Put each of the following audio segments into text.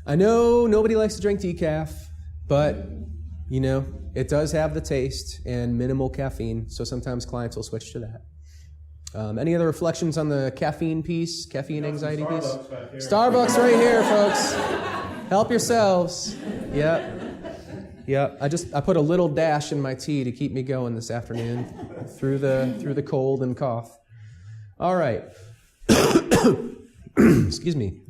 I know nobody likes to drink decaf, but, you know, it does have the taste and minimal caffeine, so sometimes clients will switch to that. Any other reflections on the caffeine piece, caffeine anxiety piece? Starbucks right here, folks. Help yourselves. Yep. I put a little dash in my tea to keep me going this afternoon through the cold and cough. All right. Excuse me.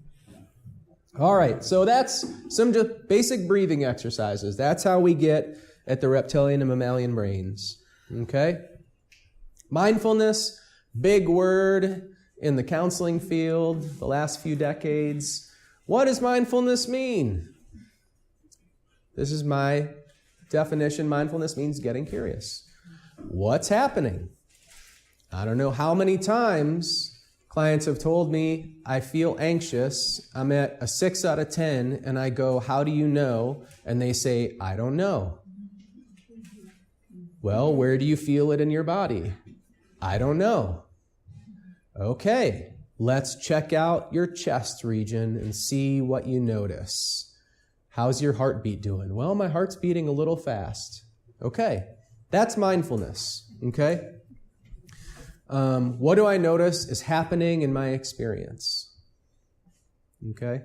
All right, so that's some just basic breathing exercises. That's how we get at the reptilian and mammalian brains. Okay? Mindfulness, big word in the counseling field the last few decades. What does mindfulness mean? This is my definition. Mindfulness means getting curious. What's happening? I don't know how many times clients have told me, I feel anxious, I'm at a 6 out of 10, and I go, how do you know? And they say, I don't know. Well, where do you feel it in your body? I don't know. Okay, let's check out your chest region and see what you notice. How's your heartbeat doing? Well, my heart's beating a little fast. Okay, that's mindfulness, okay? What do I notice is happening in my experience? Okay?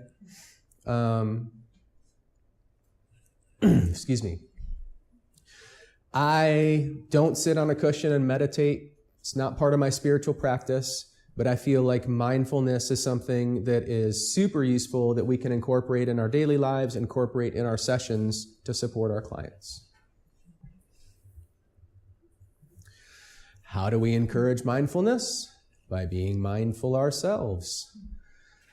Excuse me. I don't sit on a cushion and meditate. It's not part of my spiritual practice, but I feel like mindfulness is something that is super useful that we can incorporate in our daily lives, incorporate in our sessions to support our clients. How do we encourage mindfulness? By being mindful ourselves.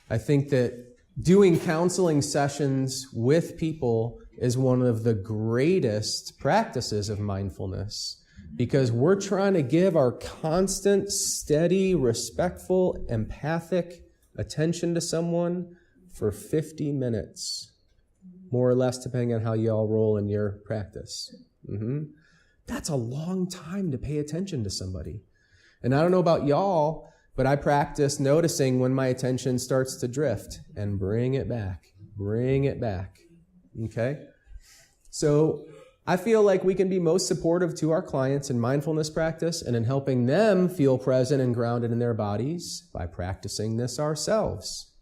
I think that doing counseling sessions with people is one of the greatest practices of mindfulness because we're trying to give our constant, steady, respectful, empathic attention to someone for 50 minutes, more or less depending on how you all roll in your practice. That's a long time to pay attention to somebody. And I don't know about y'all, but I practice noticing when my attention starts to drift and bring it back. Okay? So I feel like we can be most supportive to our clients in mindfulness practice and in helping them feel present and grounded in their bodies by practicing this ourselves,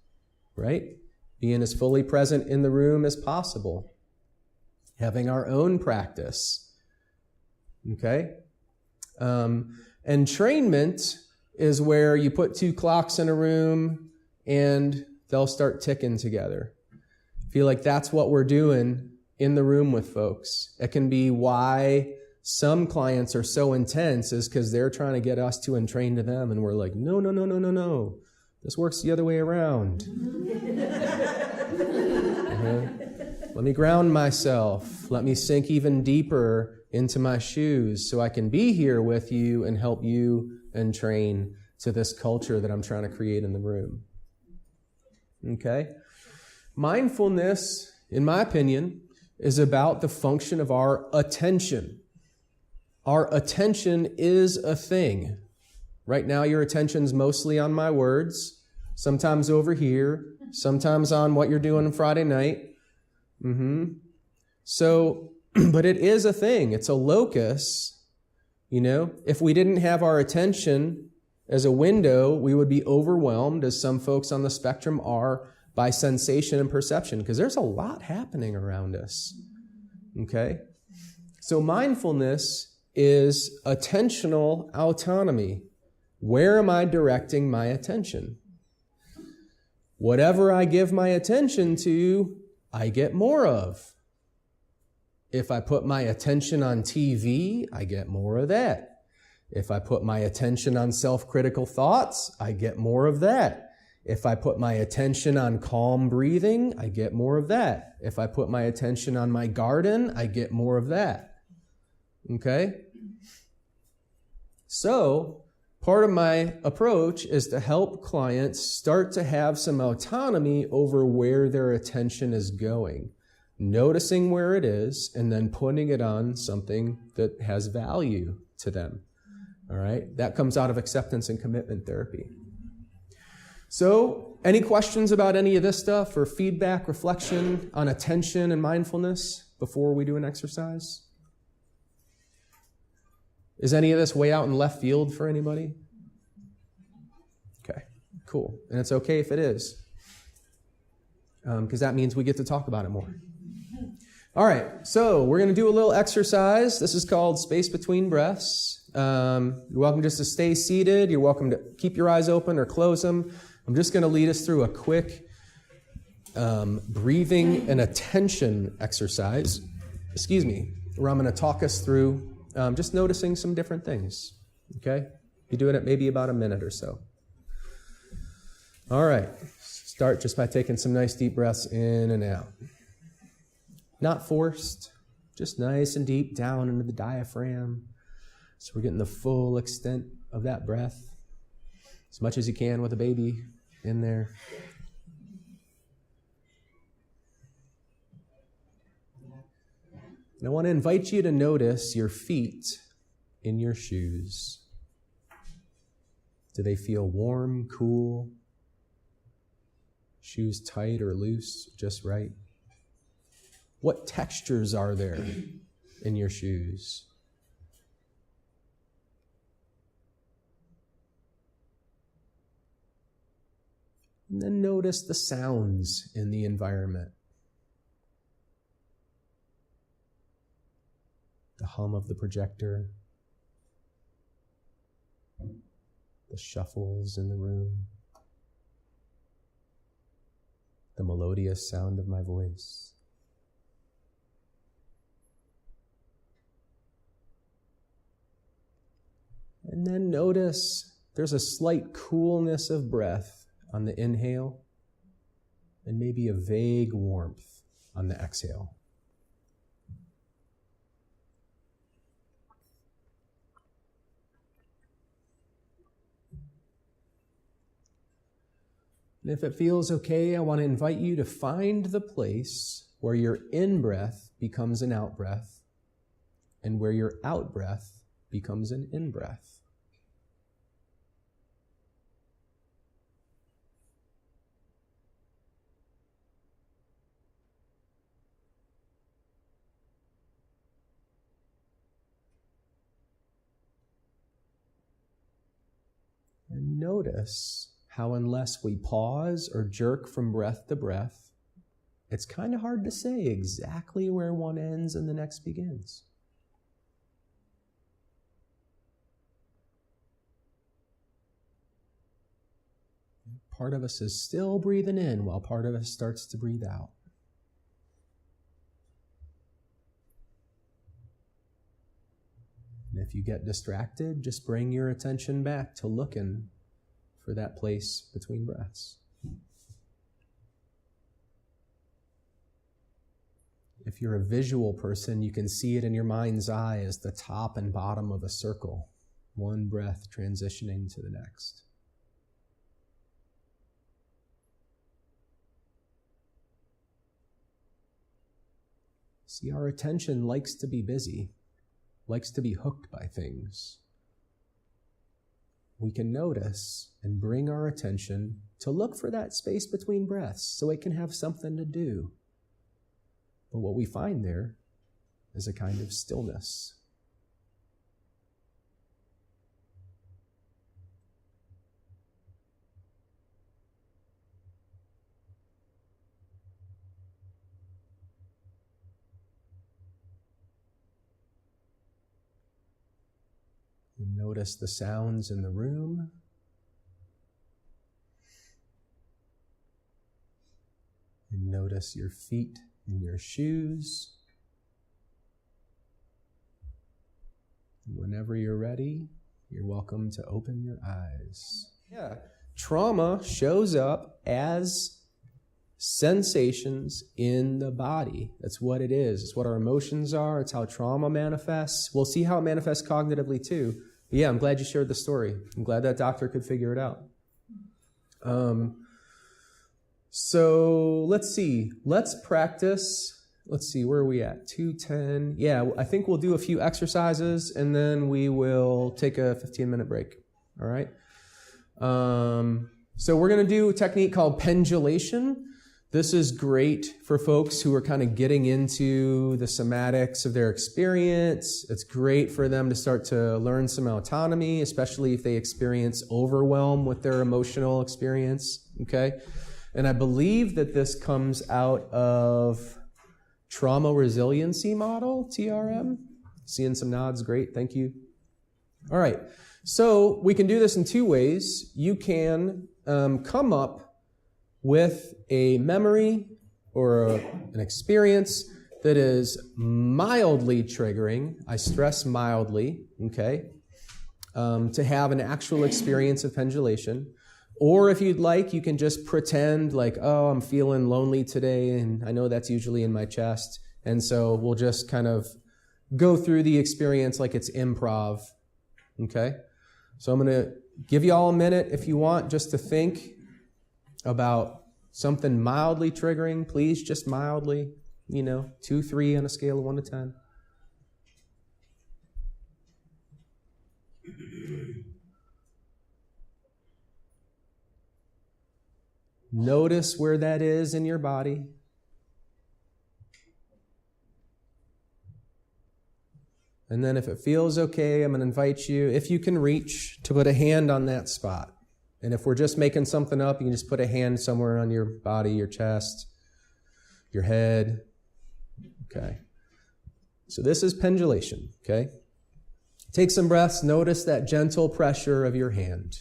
right? Being as fully present in the room as possible. Having our own practice. Okay? Entrainment is where you put 2 clocks in a room and they'll start ticking together. I feel like that's what we're doing in the room with folks. It can be why some clients are so intense is because they're trying to get us to entrain to them and we're like, no. This works the other way around. Let me ground myself. Let me sink even deeper into my shoes so I can be here with you and help you entrain to this culture that I'm trying to create in the room. Okay? Mindfulness, in my opinion, is about the function of our attention. Our attention is a thing. Right now, your attention's mostly on my words, sometimes over here, sometimes on what you're doing on Friday night. So, but it is a thing. It's a locus. You know, if we didn't have our attention as a window, we would be overwhelmed, as some folks on the spectrum are, by sensation and perception, because there's a lot happening around us. Okay? So mindfulness is attentional autonomy. Where am I directing my attention? Whatever I give my attention to, I get more of. If I put my attention on TV, I get more of that. If I put my attention on self-critical thoughts, I get more of that. If I put my attention on calm breathing, I get more of that. If I put my attention on my garden, I get more of that. Okay? So, part of my approach is to help clients start to have some autonomy over where their attention is going. Noticing where it is and then putting it on something that has value to them. All right? That comes out of acceptance and commitment therapy. So, any questions about any of this stuff or feedback, reflection on attention and mindfulness before we do an exercise? Is any of this way out in left field for anybody? Okay, cool. And it's okay if it is, because that means we get to talk about it more. All right, so we're going to do a little exercise. This is called Space Between Breaths. You're welcome just to stay seated. You're welcome to keep your eyes open or close them. I'm just going to lead us through a quick breathing and attention exercise, where I'm going to talk us through just noticing some different things, okay? You're doing it maybe about a minute or so. All right, start just by taking some nice deep breaths in and out. Not forced, just nice and deep down into the diaphragm. So we're getting the full extent of that breath, as much as you can with a baby in there. And I want to invite you to notice your feet in your shoes. Do they feel warm, cool? Shoes tight or loose, just right? What textures are there in your shoes? And then notice the sounds in the environment. The hum of the projector, the shuffles in the room, the melodious sound of my voice. And then notice there's a slight coolness of breath on the inhale and maybe a vague warmth on the exhale. And if it feels okay, I want to invite you to find the place where your in-breath becomes an out-breath and where your out-breath becomes an in-breath. And notice how unless we pause or jerk from breath to breath, it's kind of hard to say exactly where one ends and the next begins. Part of us is still breathing in while part of us starts to breathe out. And if you get distracted, just bring your attention back to looking for that place between breaths. If you're a visual person, you can see it in your mind's eye as the top and bottom of a circle, one breath transitioning to the next. See, our attention likes to be busy, likes to be hooked by things. We can notice and bring our attention to look for that space between breaths so it can have something to do. But what we find there is a kind of stillness. And notice the sounds in the room. And notice your feet in your shoes. And whenever you're ready, you're welcome to open your eyes. Yeah, trauma shows up as sensations in the body. That's what it is. It's what our emotions are. It's how trauma manifests. We'll see how it manifests cognitively too. But yeah, I'm glad you shared the story. I'm glad that doctor could figure it out. So let's see. Let's practice. Let's see, where are we at? 2:10. Yeah, I think we'll do a few exercises and then we will take a 15-minute break. All right? So we're going to do a technique called pendulation. This is great for folks who are kind of getting into the somatics of their experience. It's great for them to start to learn some autonomy, especially if they experience overwhelm with their emotional experience, okay? And I believe that this comes out of trauma resiliency model, TRM. Seeing some nods, great, thank you. All right, so we can do this in two ways. You can come up with a memory or an experience that is mildly triggering. I stress mildly, okay, to have an actual experience of pendulation. Or if you'd like, you can just pretend like, oh, I'm feeling lonely today, and I know that's usually in my chest, and so we'll just kind of go through the experience like it's improv, okay? So I'm going to give you all a minute, if you want, just to think about something mildly triggering. Please, just mildly, 2, 3 on a scale of 1 to 10. Notice where that is in your body. And then if it feels okay, I'm going to invite you, if you can reach, to put a hand on that spot. And if we're just making something up, you can just put a hand somewhere on your body, your chest, your head. Okay. So this is pendulation, okay? Take some breaths. Notice that gentle pressure of your hand.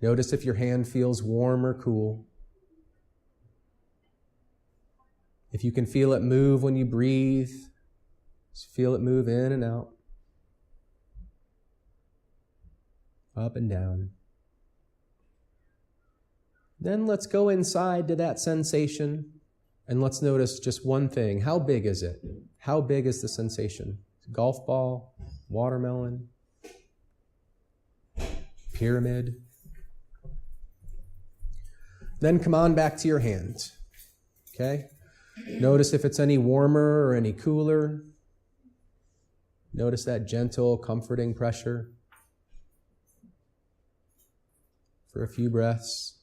Notice if your hand feels warm or cool. If you can feel it move when you breathe, just feel it move in and out, up and down. Then let's go inside to that sensation, and let's notice just one thing. How big is it? How big is the sensation? Golf ball, watermelon, pyramid. Then come on back to your hand, okay? Notice if it's any warmer or any cooler. Notice that gentle, comforting pressure for a few breaths.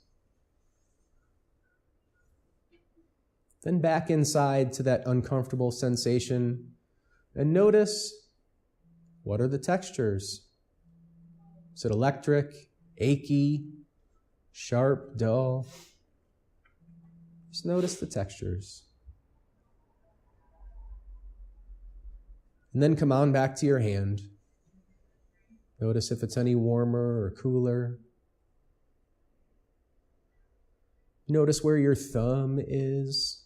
Then back inside to that uncomfortable sensation and notice, what are the textures? Is it electric, achy, sharp, dull? Just notice the textures. And then come on back to your hand. Notice if it's any warmer or cooler. Notice where your thumb is.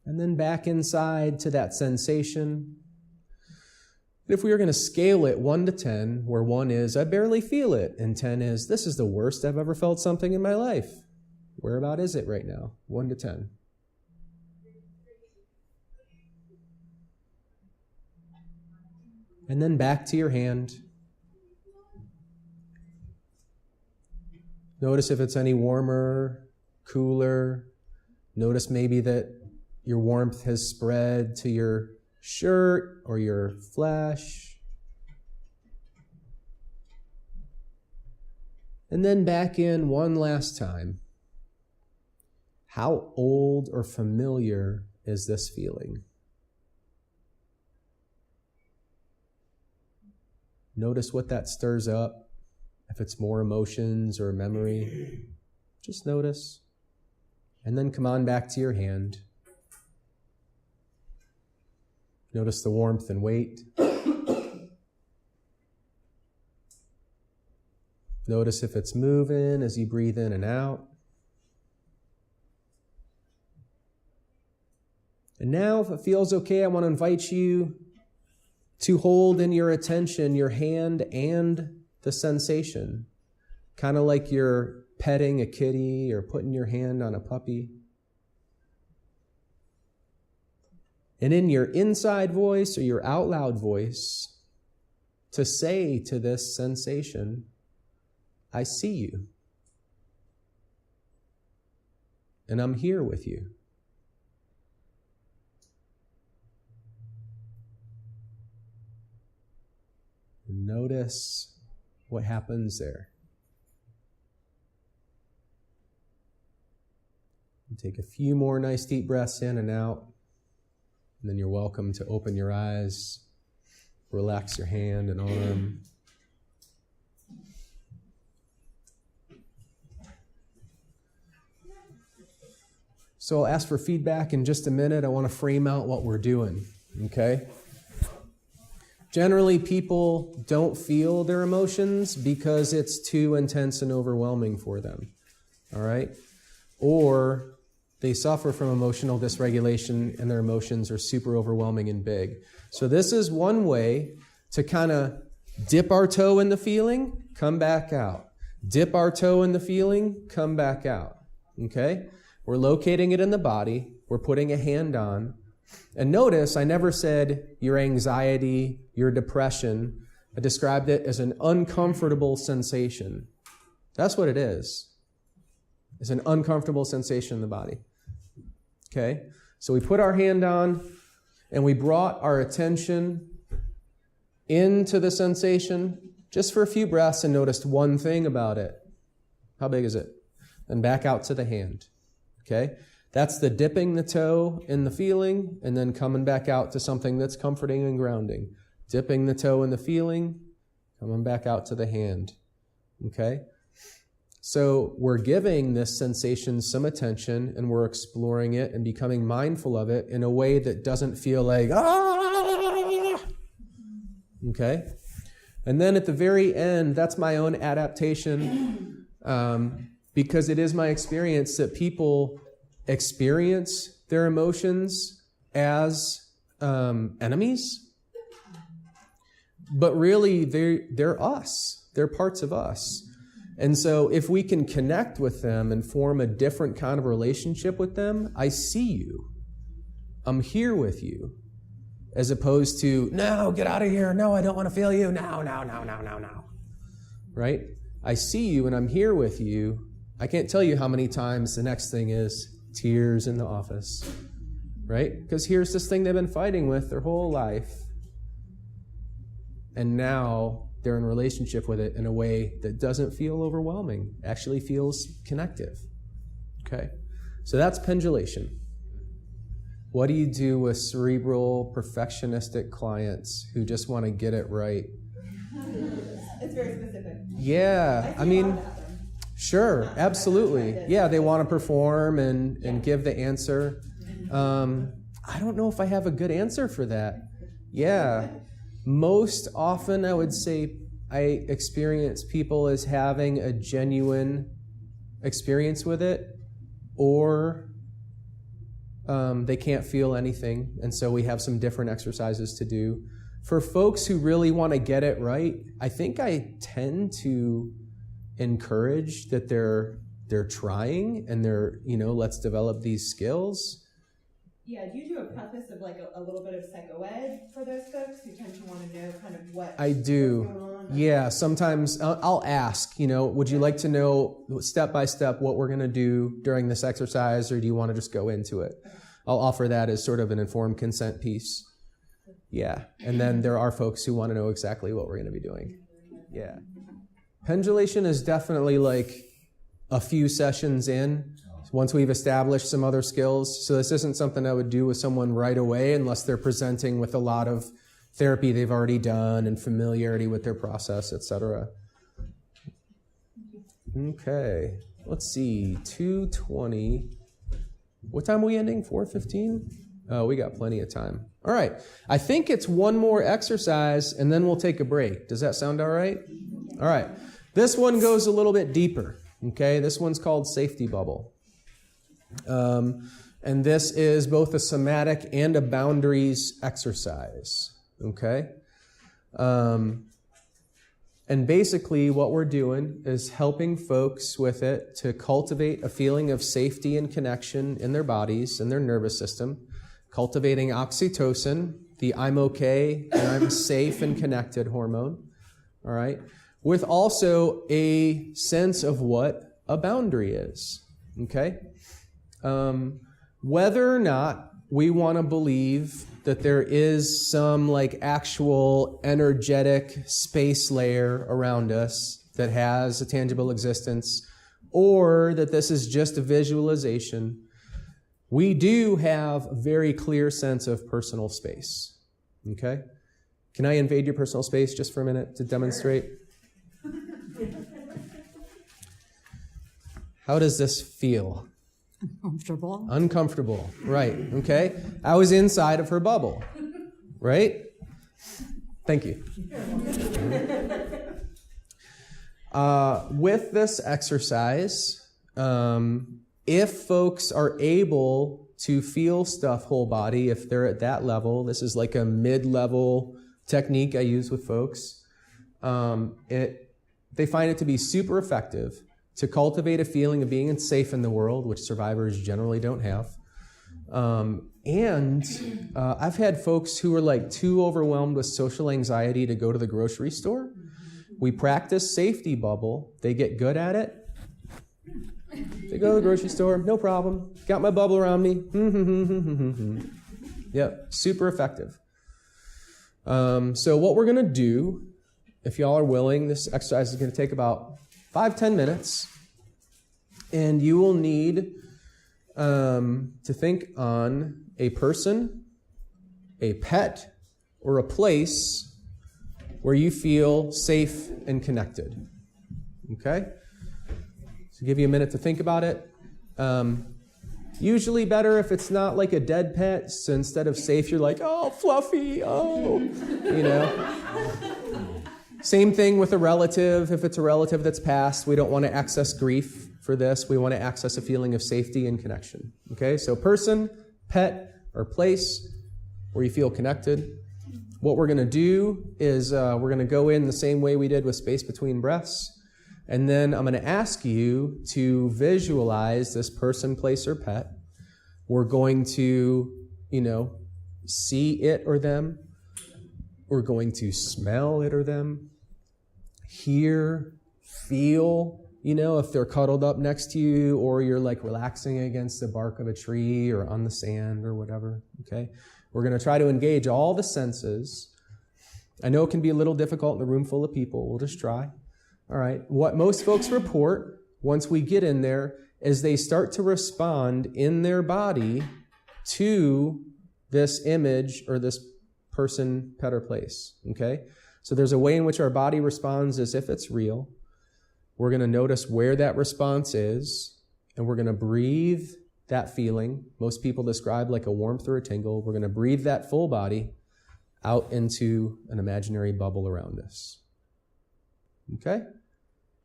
And then back inside to that sensation. If we were going to scale it 1 to 10, where 1 is, I barely feel it, and 10 is, this is the worst I've ever felt something in my life. Where about is it right now? 1 to 10. And then back to your hand. Notice if it's any warmer, cooler. Notice maybe that your warmth has spread to your shirt or your flesh. And then back in one last time. How old or familiar is this feeling? Notice what that stirs up. If it's more emotions or memory, just notice. And then come on back to your hand. Notice the warmth and weight. Notice if it's moving as you breathe in and out. And now, if it feels okay, I want to invite you to hold in your attention your hand and the sensation, kind of like you're petting a kitty or putting your hand on a puppy. And in your inside voice or your out loud voice, to say to this sensation, I see you. And I'm here with you. And And notice what happens there. And take a few more nice deep breaths in and out. And then you're welcome to open your eyes, relax your hand and arm. So I'll ask for feedback in just a minute. I want to frame out what we're doing, okay? Generally, people don't feel their emotions because it's too intense and overwhelming for them, all right? Or they suffer from emotional dysregulation and their emotions are super overwhelming and big. So this is one way to kind of dip our toe in the feeling, come back out. Dip our toe in the feeling, come back out, okay? We're locating it in the body. We're putting a hand on. And notice, I never said your anxiety, your depression. I described it as an uncomfortable sensation. That's what it is. It's an uncomfortable sensation in the body. Okay? So we put our hand on, and we brought our attention into the sensation just for a few breaths and noticed one thing about it. How big is it? Then back out to the hand. Okay? That's the dipping the toe in the feeling and then coming back out to something that's comforting and grounding. Dipping the toe in the feeling, coming back out to the hand. Okay? So we're giving this sensation some attention and we're exploring it and becoming mindful of it in a way that doesn't feel like, ah! Okay? And then at the very end, that's my own adaptation, because it is my experience that people experience their emotions as enemies, but really they're us. They're parts of us. And so if we can connect with them and form a different kind of relationship with them, I see you. I'm here with you. As opposed to, no, get out of here. No, I don't want to feel you. No. Right? I see you and I'm here with you. I can't tell you how many times the next thing is tears in the office. Right? Because here's this thing they've been fighting with their whole life. And now they're in relationship with it in a way that doesn't feel overwhelming, actually feels connective. Okay? So that's pendulation. What do you do with cerebral, perfectionistic clients who just want to get it right? It's very specific. Yeah, I mean, sure, absolutely. Yeah, they want to perform and give the answer. I don't know if I have a good answer for that. Yeah, most often I would say I experience people as having a genuine experience with it, or they can't feel anything, and so we have some different exercises to do. For folks who really want to get it right, I think I tend to encourage that they're trying and they're, let's develop these skills. Yeah, do you do a preface of like a little bit of psychoed for those folks who tend to want to know kind of what I do. What's going on? Yeah, sometimes I'll ask, would you like to know step by step what we're going to do during this exercise, or do you want to just go into it? I'll offer that as sort of an informed consent piece. Yeah, and then there are folks who want to know exactly what we're going to be doing. Yeah. Pendulation is definitely like a few sessions in, once we've established some other skills. So this isn't something I would do with someone right away unless they're presenting with a lot of therapy they've already done and familiarity with their process, etc. Okay, let's see, 2:20. What time are we ending? 4:15? Oh, we got plenty of time. All right, I think it's one more exercise and then we'll take a break. Does that sound all right? All right, this one goes a little bit deeper. Okay, this one's called safety bubble. And this is both a somatic and a boundaries exercise. Okay? And basically what we're doing is helping folks with it to cultivate a feeling of safety and connection in their bodies and their nervous system, cultivating oxytocin, the I'm okay and I'm safe and connected hormone, all right, with also a sense of what a boundary is, okay? Whether or not we want to believe that there is some like actual energetic space layer around us that has a tangible existence, or that this is just a visualization. We do have a very clear sense of personal space. Okay? Can I invade your personal space just for a minute to demonstrate? How does this feel? Uncomfortable. Uncomfortable, right, okay? I was inside of her bubble, right? Thank you. With this exercise, if folks are able to feel stuff whole body, if they're at that level, this is like a mid-level technique I use with folks, they find it to be super effective to cultivate a feeling of being safe in the world, which survivors generally don't have. I've had folks who are like too overwhelmed with social anxiety to go to the grocery store. We practice safety bubble. They get good at it. They go to the grocery store, no problem. Got my bubble around me. Yep, super effective. So what we're going to do, if y'all are willing, this exercise is going to take about 5-10 minutes, and you will need to think on a person, a pet, or a place where you feel safe and connected. Okay? So give you a minute to think about it. Usually better if it's not like a dead pet, so instead of safe, you're like, oh, fluffy, oh, you know. Same thing with a relative. If it's a relative that's passed, we don't want to access grief for this. We want to access a feeling of safety and connection. Okay, so person, pet, or place where you feel connected. What we're going to do is we're going to go in the same way we did with space between breaths. And then I'm going to ask you to visualize this person, place, or pet. We're going to, see it or them. We're going to smell it or them. Hear, feel, if they're cuddled up next to you or you're like relaxing against the bark of a tree or on the sand or whatever, okay? We're going to try to engage all the senses. I know it can be a little difficult in a room full of people. We'll just try. All right. What most folks report once we get in there is they start to respond in their body to this image or this person, pet, or place, okay? So there's a way in which our body responds as if it's real. We're going to notice where that response is, and we're going to breathe that feeling. Most people describe like a warmth or a tingle. We're going to breathe that full body out into an imaginary bubble around us. Okay?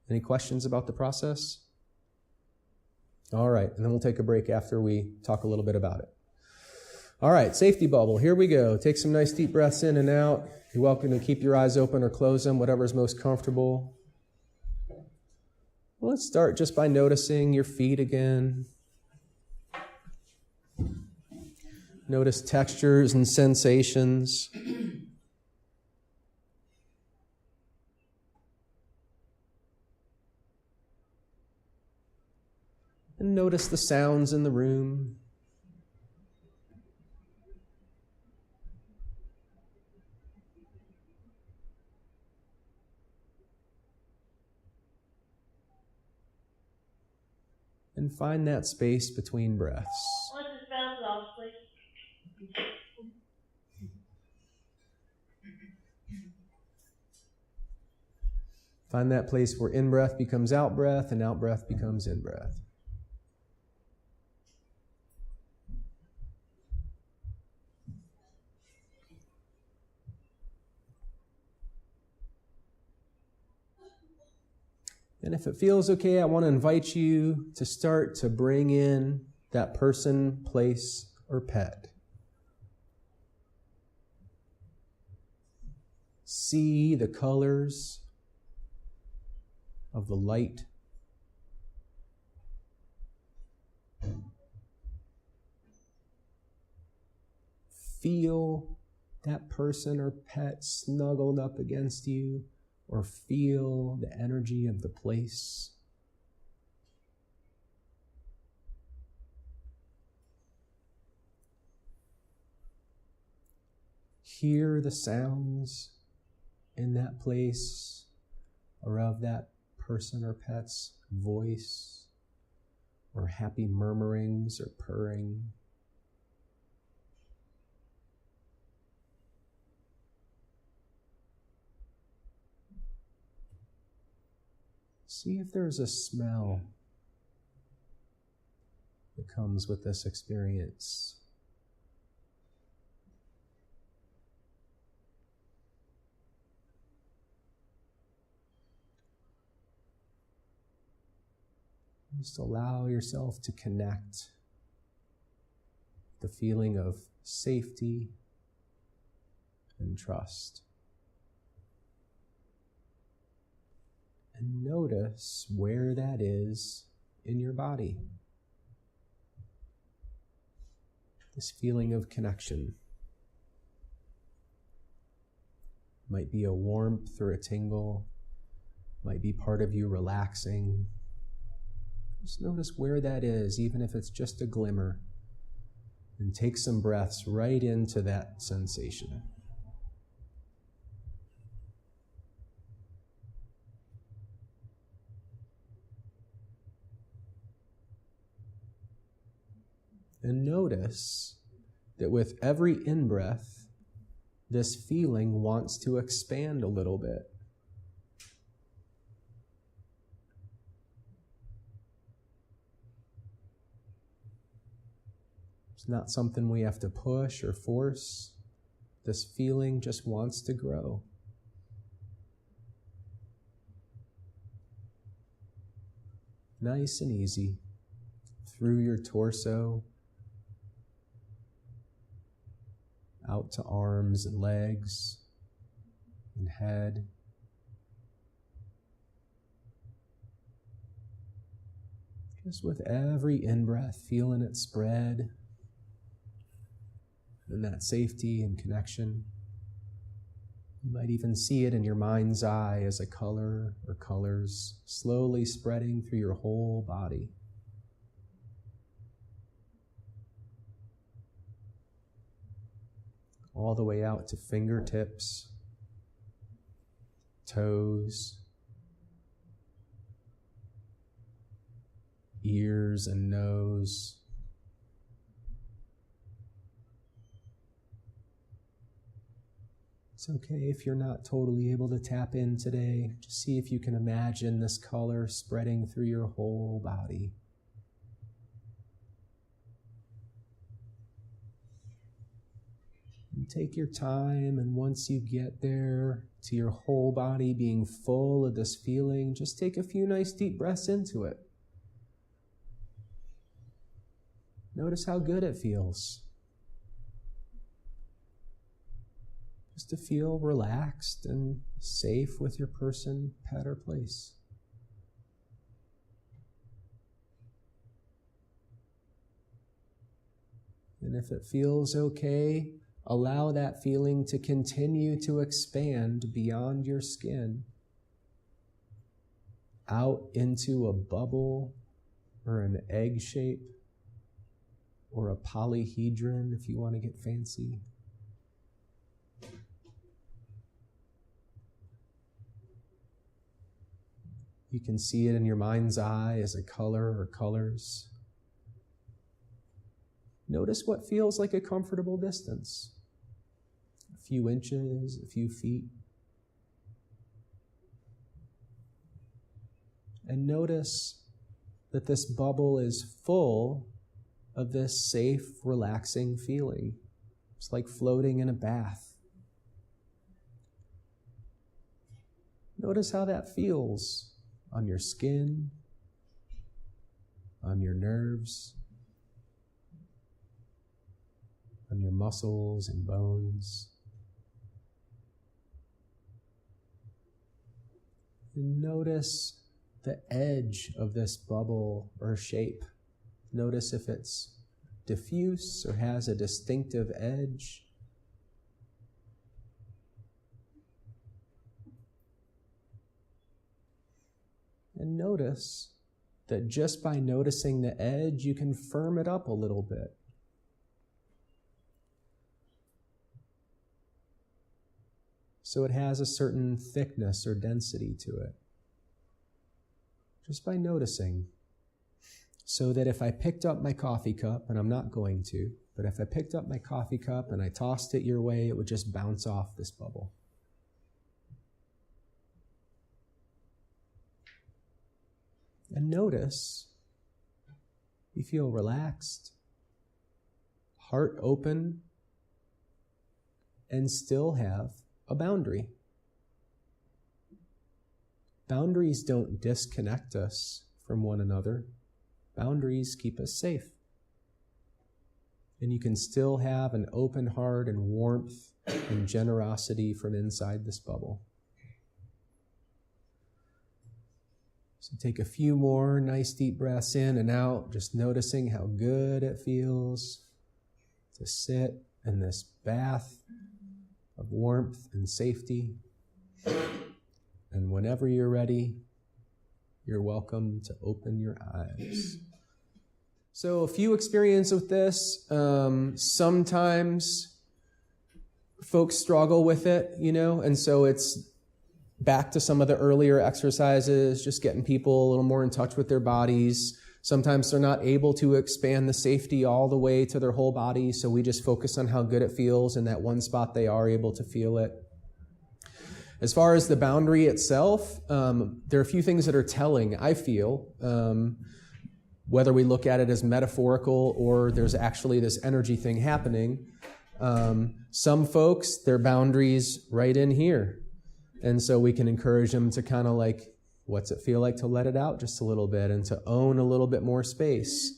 Any questions about the process? All right, and then we'll take a break after we talk a little bit about it. All right, safety bubble. Here we go. Take some nice deep breaths in and out. You're welcome to keep your eyes open or close them, whatever is most comfortable. Well, let's start just by noticing your feet again. Notice textures and sensations. And notice the sounds in the room. And find that space between breaths. Find that place where in-breath becomes out-breath and out-breath becomes in-breath. And if it feels okay, I want to invite you to start to bring in that person, place, or pet. See the colors of the light. Feel that person or pet snuggled up against you. Or feel the energy of the place. hear the sounds in that place or of that person or pet's voice, or happy murmurings or purring. See if there's a smell that comes with this experience. Just allow yourself to connect the feeling of safety and trust. And notice where that is in your body. This feeling of connection. Might be a warmth or a tingle. Might be part of you relaxing. Just notice where that is, even if it's just a glimmer. And take some breaths right into that sensation. And notice that with every in-breath, this feeling wants to expand a little bit. It's not something we have to push or force. This feeling just wants to grow. Nice and easy, through your torso, out to arms and legs and head. Just with every in-breath, feeling it spread, and that safety and connection. You might even see it in your mind's eye as a color or colors slowly spreading through your whole body. All the way out to fingertips, toes, ears and nose. It's okay if you're not totally able to tap in today. Just see if you can imagine this color spreading through your whole body. And take your time, and once you get there to your whole body being full of this feeling, just take a few nice deep breaths into it. Notice how good it feels. Just to feel relaxed and safe with your person, pet, or place. And if it feels okay, allow that feeling to continue to expand beyond your skin, out into a bubble or an egg shape or a polyhedron if you want to get fancy. You can see it in your mind's eye as a color or colors. Notice what feels like a comfortable distance. A few inches, a few feet. And notice that this bubble is full of this safe, relaxing feeling. It's like floating in a bath. Notice how that feels on your skin, on your nerves, on your muscles and bones. And notice the edge of this bubble or shape. Notice if it's diffuse or has a distinctive edge. And notice that just by noticing the edge, you can firm it up a little bit. so it has a certain thickness or density to it. Just by noticing. So that if I picked up my coffee cup, and I'm not going to, but if I picked up my coffee cup and I tossed it your way, it would just bounce off this bubble. And notice you feel relaxed, heart open, and still have a boundary. Boundaries don't disconnect us from one another. Boundaries keep us safe. And you can still have an open heart and warmth and generosity from inside this bubble. So take a few more nice deep breaths in and out, just noticing how good it feels to sit in this bath of warmth and safety. And whenever you're ready, you're welcome to open your eyes. So a few experiences with this. Sometimes folks struggle with it, and so it's back to some of the earlier exercises, just getting people a little more in touch with their bodies. Sometimes they're not able to expand the safety all the way to their whole body, so we just focus on how good it feels in that one spot they are able to feel it. As far as the boundary itself, there are a few things that are telling, I feel, whether we look at it as metaphorical or there's actually this energy thing happening. Some folks, their boundaries right in here. And so we can encourage them to kind of like, what's it feel like to let it out just a little bit and to own a little bit more space.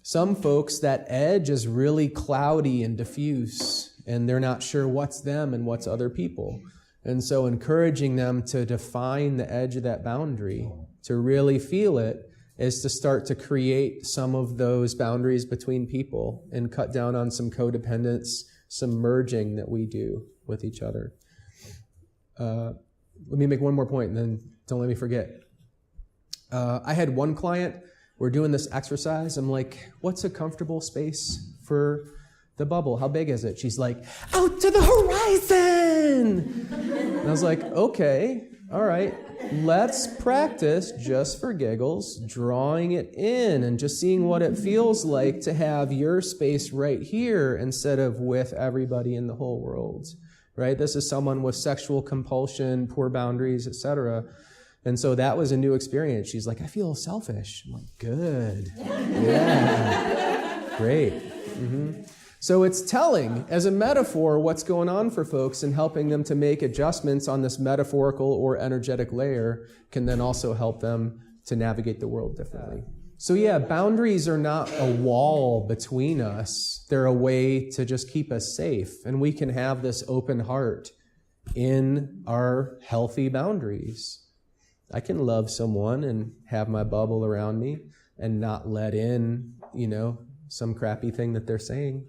Some folks, that edge is really cloudy and diffuse, and they're not sure what's them and what's other people. And so encouraging them to define the edge of that boundary, to really feel it, is to start to create some of those boundaries between people and cut down on some codependence, some merging that we do with each other. Let me make one more point and then don't let me forget. I had one client, we're doing this exercise. I'm like, what's a comfortable space for the bubble? How big is it? She's like, out to the horizon! And I was like, okay, all right. Let's practice, just for giggles, drawing it in and just seeing what it feels like to have your space right here instead of with everybody in the whole world. Right? This is someone with sexual compulsion, poor boundaries, etc. And so that was a new experience. She's like, I feel selfish. I'm like, good. Yeah. Great. Mm-hmm. So it's telling, as a metaphor, what's going on for folks and helping them to make adjustments on this metaphorical or energetic layer can then also help them to navigate the world differently. So yeah, boundaries are not a wall between us. They're a way to just keep us safe. And we can have this open heart in our healthy boundaries. I can love someone and have my bubble around me and not let in, some crappy thing that they're saying.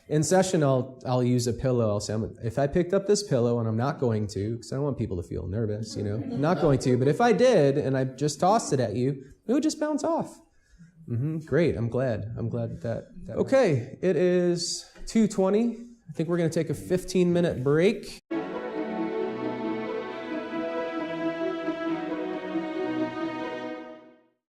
In session, I'll use a pillow. I'll say, if I picked up this pillow, and I'm not going to, because I don't want people to feel nervous, I'm not going to, but if I did, and I just tossed it at you, it would just bounce off. Great, I'm glad that. Okay, it is 2:20. I think we're going to take a 15-minute break.